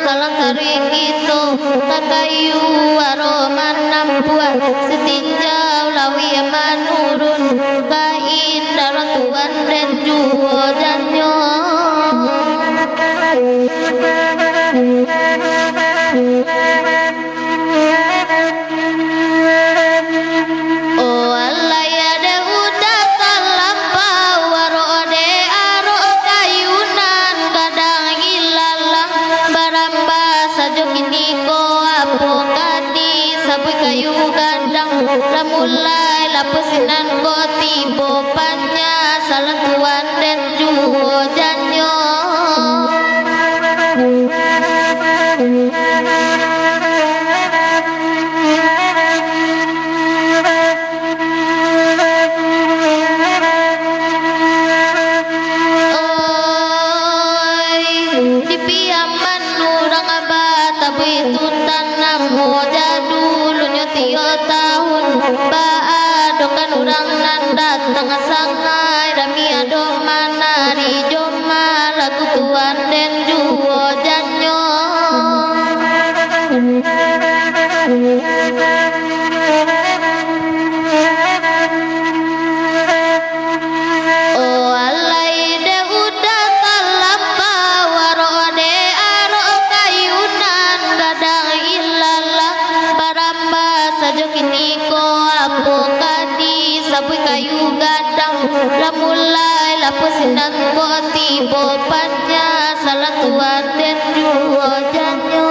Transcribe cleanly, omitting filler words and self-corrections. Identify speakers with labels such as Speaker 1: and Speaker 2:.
Speaker 1: kalang kering itu kakayu aroman nampuan setinjau lawi manurun kain darah tuan dan juo janyo kayu gandang ramulai lapesinan ko tibo panya salah tuan dan juo janyo oi di piaman nurang abad tabu itu tanam jadu tiyo tahun baado kan urang nandat tengah sangai rami ado manari joma lagu tuan den juo janyo oh alai de udah kalapa waro de aro kayunan gadang ilalah baramba sajo kini ko apo kadi sapu kayu gadang lamulai lapusinan ko tibo panya salah tuan den juo janyo